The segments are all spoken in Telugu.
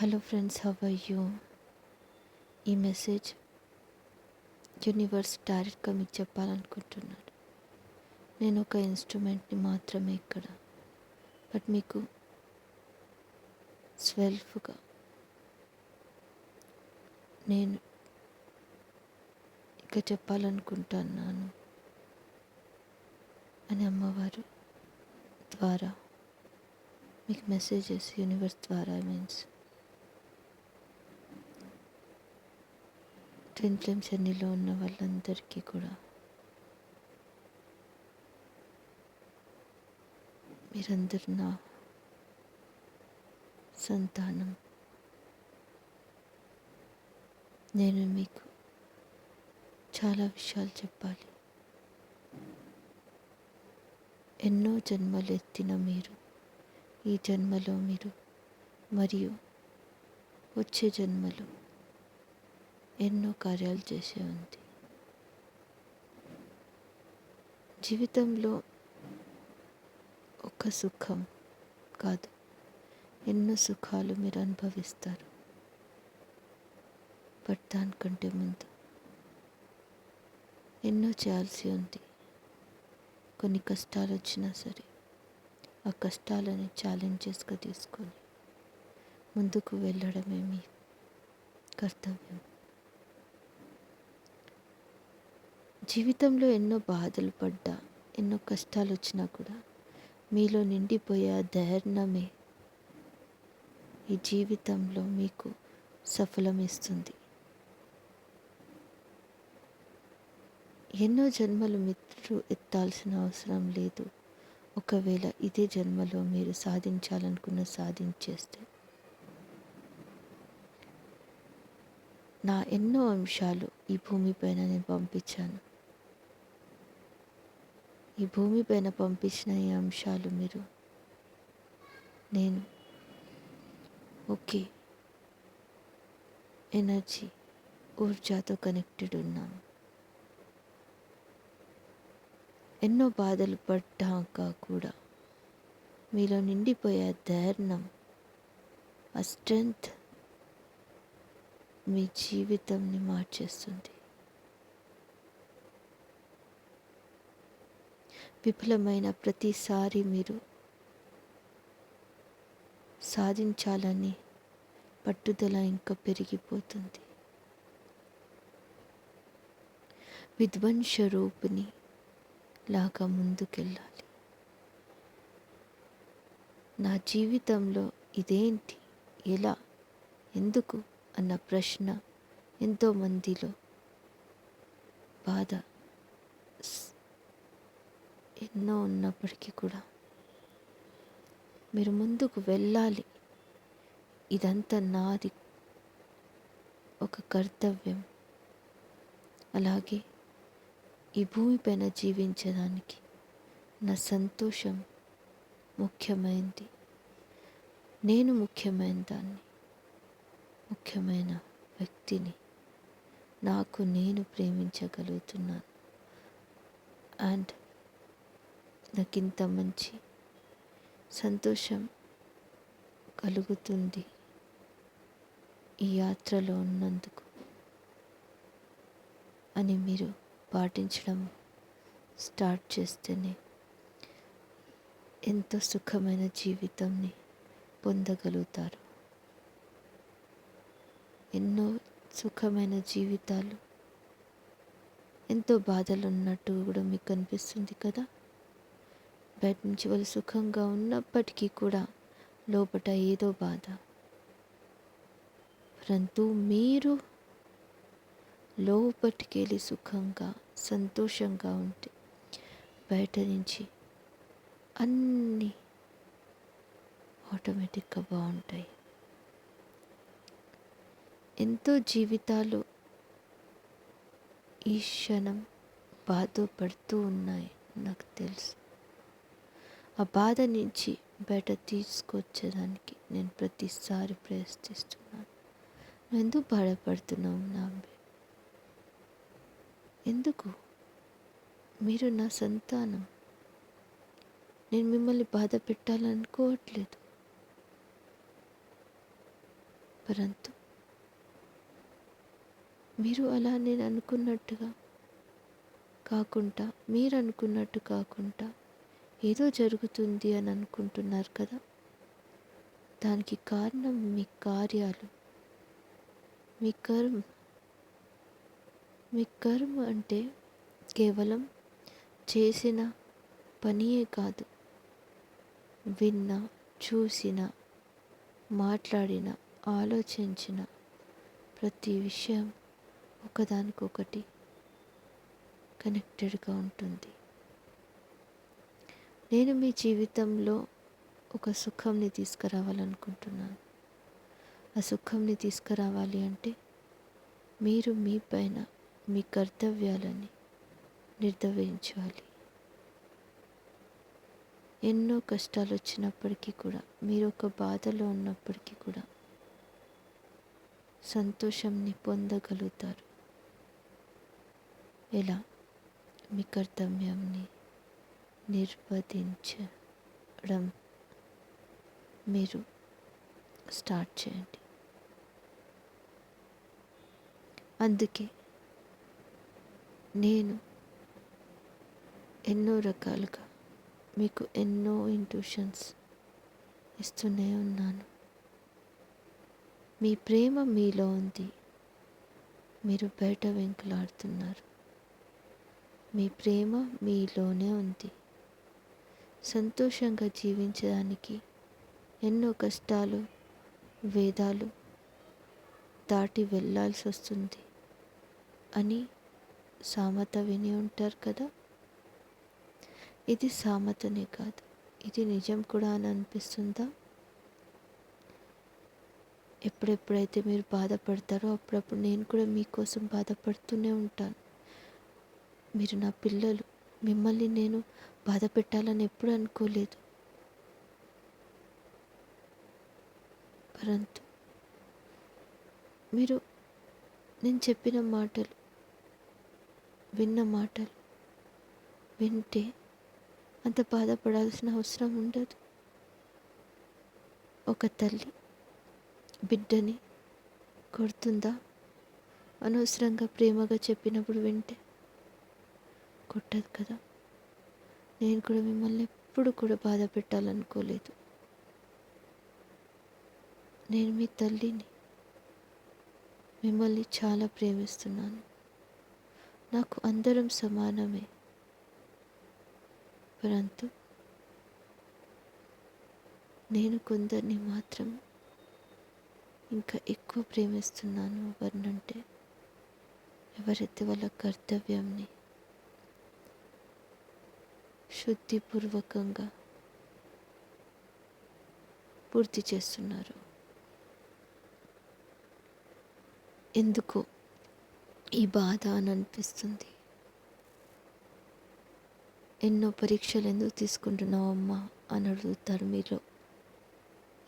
Hello friends, how are you? ఈ మెసేజ్ యూనివర్స్ డైరెక్ట్గా మీకు చెప్పాలనుకుంటున్నాడు. నేను ఒక ఇన్స్ట్రుమెంట్ని మాత్రమే ఇక్కడ, బట్ మీకు సెల్ఫ్గా నేను ఇక చెప్పాలనుకుంటున్నాను అని అమ్మవారు ద్వారా మీకు మెసేజెస్ యూనివర్స్ ద్వారా మీన్స్ ట్విన్ ఫ్లేమ్స్ జర్నీలో ఉన్న వాళ్ళందరికీ కూడా మీరందరూ నా సంతానం. నేను మీకు చాలా విషయాలు చెప్పాలి. ఎన్నో జన్మలు ఎత్తిన మీరు ఈ జన్మలో మీరు మరియు వచ్చే జన్మలో ఎన్నో కార్యాలు చేసే ఉంది. జీవితంలో ఒక సుఖం కాదు, ఎన్నో సుఖాలు మీరు అనుభవిస్తారు. బట్ దానికంటే ముందు ఎన్నో చేయాల్సి ఉంది. కొన్ని కష్టాలు వచ్చినా సరే ఆ కష్టాలని ఛాలెంజెస్గా తీసుకొని ముందుకు వెళ్ళడమే మీ కర్తవ్యం. జీవితంలో ఎన్నో బాధలు పడ్డా, ఎన్నో కష్టాలు వచ్చినా కూడా మీలో నిండిపోయే ఆ ధైర్యమే ఈ జీవితంలో మీకు సఫలమిస్తుంది. ఎన్నో జన్మలు మీరు ఎత్తాల్సిన అవసరం లేదు. ఒకవేళ ఇదే జన్మలో మీరు సాధించేస్తే నా ఎన్నో అంశాలు ఈ భూమిపైన నేను పంపించాను. ఈ భూమిపైన పంపించిన ఈ అంశాలు నేను ఒకే ఎనర్జీ ఊర్జాతో కనెక్టెడ్ ఉన్నాను. ఎన్నో బాధలు పడ్డాక కూడా మీలో నిండిపోయే ధైర్యం, ఆ స్ట్రెంగ్త్ మీ జీవితంని మార్చేస్తుంది. విఫలమైన ప్రతిసారి మీరు సాధించాలని పట్టుదల ఇంకా పెరిగిపోతుంది. విధ్వంస రూపిణి లాగా ముందుకెళ్ళాలి. నా జీవితంలో ఇదేంటి, ఎలా, ఎందుకు అన్న ప్రశ్న ఎంతోమందిలో బాధ ఎన్నో ఉన్నప్పటికీ కూడా మీరు ముందుకు వెళ్ళాలి. ఇదంతా నాది ఒక కర్తవ్యం. అలాగే ఈ భూమిపైన జీవించడానికి నా సంతోషం ముఖ్యమైనది. నేను ముఖ్యమైన దాన్ని, ముఖ్యమైన వ్యక్తిని. నాకు నేను ప్రేమించగలుగుతున్నాను. అండ్ నాకు ఇంత మంచి సంతోషం కలుగుతుంది ఈ యాత్రలో ఉన్నందుకు అని మీరు పాటించడం స్టార్ట్ చేస్తేనే ఎంతో సుఖమైన జీవితాన్ని పొందగలుగుతారు. ఎన్నో సుఖమైన జీవితాలు, ఎంతో బాధలు ఉన్నట్టు కూడా మీకు అనిపిస్తుంది కదా. బయట నుంచి వాళ్ళు సుఖంగా ఉన్నప్పటికీ కూడా లోపల ఏదో బాధ. పరంతు మీరు లోపటికి వెళ్ళి సుఖంగా సంతోషంగా ఉంటే బయట నుంచి అన్నీ ఆటోమేటిక్గా బాగుంటాయి. ఎంతో జీవితాలు ఈ క్షణం బాధపడుతూ ఉన్నాయి, నాకు తెలుసు. ఆ బాధ నుంచి బయట తీసుకొచ్చేదానికి నేను ప్రతిసారి ప్రయత్నిస్తున్నాను. నువ్వు ఎందుకు బాధపడుతున్నావు నా? ఎందుకు? మీరు నా సంతానం. నేను మిమ్మల్ని బాధ పెట్టాలనుకోవట్లేదు. పరంతు మీరు అలా నేను అనుకున్నట్టుగా కాకుండా, మీరు అనుకున్నట్టు కాకుండా ఏదో జరుగుతుంది అని అనుకుంటున్నారు కదా, దానికి కారణం మీ కార్యాలు, మీ కర్మ. మీ కర్మ అంటే కేవలం చేసిన పనియే కాదు, విన్న, చూసిన, మాట్లాడిన, ఆలోచించిన ప్రతి విషయం ఒకదానికొకటి కనెక్టెడ్గా ఉంటుంది. నేను మీ జీవితంలో ఒక సుఖంని తీసుకురావాలనుకుంటున్నాను. ఆ సుఖంని తీసుకురావాలి అంటే మీరు మీ పైన మీ కర్తవ్యాలని నిర్వర్తించాలి. ఎన్నో కష్టాలు వచ్చినప్పటికీ కూడా, మీరు ఒక బాధలో ఉన్నప్పటికీ కూడా సంతోషంని పొందగలుగుతారు. ఎలా? మీ కర్తవ్యాన్ని నిర్వర్తించడం మీరు స్టార్ట్ చేయండి. అందుకే నేను ఎన్నో రకాలుగా మీకు ఎన్నో ఇంట్యూషన్స్ ఇస్తూనే ఉన్నాను. మీ ప్రేమ మీలో ఉంది, మీరు బయట వెంకులాడుతున్నారు. మీ ప్రేమ మీలోనే ఉంది. సంతోషంగా జీవించడానికి ఎన్నో కష్టాలు, వేదాలు దాటి వెళ్ళాల్సి వస్తుంది అని సామెత విని ఉంటారు కదా. ఇది సామెతనే కాదు, ఇది నిజం కూడా అని అనిపిస్తుందా? ఎప్పుడెప్పుడైతే మీరు బాధపడతారో అప్పుడప్పుడు నేను కూడా మీకోసం బాధపడుతూనే ఉంటాను. మీరు నా పిల్లలు, మిమ్మల్ని నేను బాధ పెట్టాలని ఎప్పుడు అనుకోలేదు. పరంతు మీరు నేను చెప్పిన మాటలు, విన్న మాటలు వింటే అంత బాధపడాల్సిన అవసరం ఉండదు. ఒక తల్లి బిడ్డని కొడుతుందా? అనవసరంగా ప్రేమగా చెప్పినప్పుడు వింటే కొట్టదు కదా. నేను కూడా మిమ్మల్ని ఎప్పుడు కూడా బాధ పెట్టాలనుకోలేదు. నేను మీ తల్లిని, మిమ్మల్ని చాలా ప్రేమిస్తున్నాను. నాకు అందరం సమానమే. పరంతు నేను కొందరిని మాత్రం ఇంకా ఎక్కువ ప్రేమిస్తున్నాను. ఎవరినంటే ఎవరైతే వాళ్ళ కర్తవ్యంని శుద్ధిపూర్వకంగా పూర్తి చేస్తున్నారు. ఎందుకో ఈ బాధ అని అనిపిస్తుంది. ఎన్నో పరీక్షలు ఎందుకు తీసుకుంటున్నావు అమ్మా అని అడుగుతారు మీలో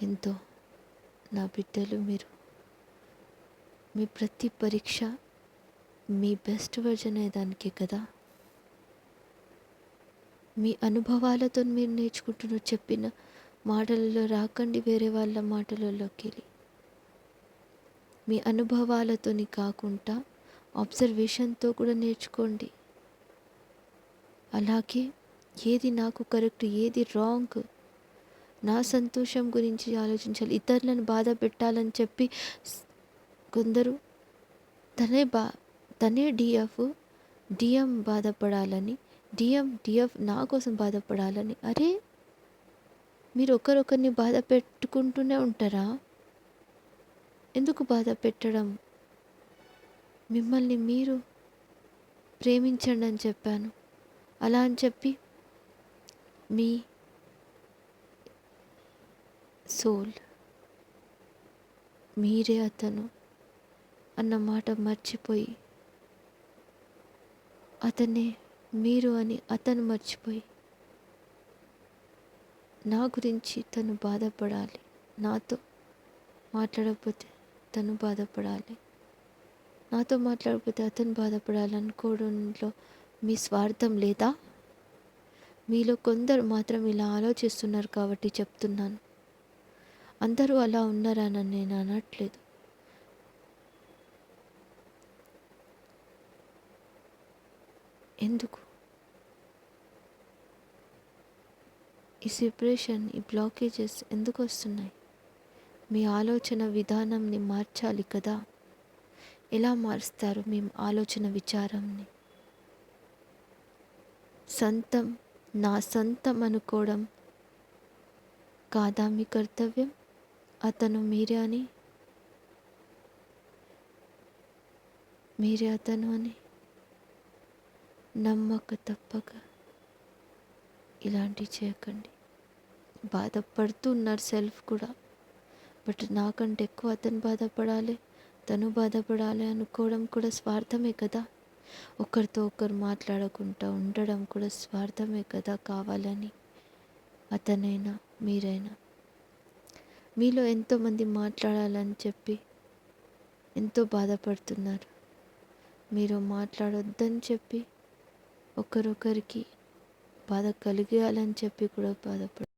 ఎంతో. నా బిడ్డలు మీరు, మీ ప్రతి పరీక్ష మీ బెస్ట్ వర్జన్ అయ్యేదానికే కదా. మీ అనుభవాలతో మీరు నేర్చుకుంటున్నారు. చెప్పిన మాటలలో రాకండి, వేరే వాళ్ళ మాటలలోకి వెళ్ళి. మీ అనుభవాలతోని కాకుండా అబ్జర్వేషన్తో కూడా నేర్చుకోండి. అలాగే ఏది నాకు కరెక్ట్, ఏది రాంగ్, నా సంతోషం గురించి ఆలోచించాలి. ఇతరులను బాధ పెట్టాలని చెప్పి కొందరు తనే డిఎం బాధపడాలని, డిఎఫ్ నా కోసం బాధపడాలని. అరే, మీరు ఒకరొకరిని బాధ పెట్టుకుంటూనే ఉంటారా? ఎందుకు బాధ పెట్టడం? మిమ్మల్ని మీరు ప్రేమించండి అని చెప్పాను. అలా అని చెప్పి మీ సోల్, మీరే అతను అన్న మాట మర్చిపోయి, అతనే మీరు అని అతను మర్చిపోయి, నా గురించి తను బాధపడాలి, నాతో మాట్లాడకపోతే తను బాధపడాలి, నాతో మాట్లాడకపోతే అతను బాధపడాలనుకోవడంలో మీ స్వార్థం లేదా? మీలో కొందరు మాత్రం ఇలా ఆలోచిస్తున్నారు కాబట్టి చెప్తున్నాను. అందరూ అలా ఉన్నారని నేను అనట్లేదు. ఎందుకు ఈ సెపరేషన్, ఈ బ్లాకేజెస్ ఎందుకు వస్తున్నాయి? మీ ఆలోచన విధానంని మార్చాలి కదా. ఎలా మారుస్తారు మీ ఆలోచన విచారంని? సొంతం, నా సొంతం అనుకోవడం కాదా మీ కర్తవ్యం? అతను మీరే అని, మీరే అతను అని నమ్మక తప్పక ఇలాంటివి చేయకండి. బాధపడుతూ ఉన్నారు సెల్ఫ్ కూడా, బట్ నాకంటే ఎక్కువ అతను బాధపడాలి, తను బాధపడాలి అనుకోవడం కూడా స్వార్థమే కదా. ఒకరితో ఒకరు మాట్లాడకుండా ఉండడం కూడా స్వార్థమే కదా. కావాలని అతనైనా మీరైనా, మీలో ఎంతోమంది మాట్లాడాలని చెప్పి ఎంతో బాధపడుతున్నారు. మీరు మాట్లాడొద్దని చెప్పి ఒకరొకరికి బాధ కలిగేయాలని చెప్పి కూడా బాధపడుతున్నారు.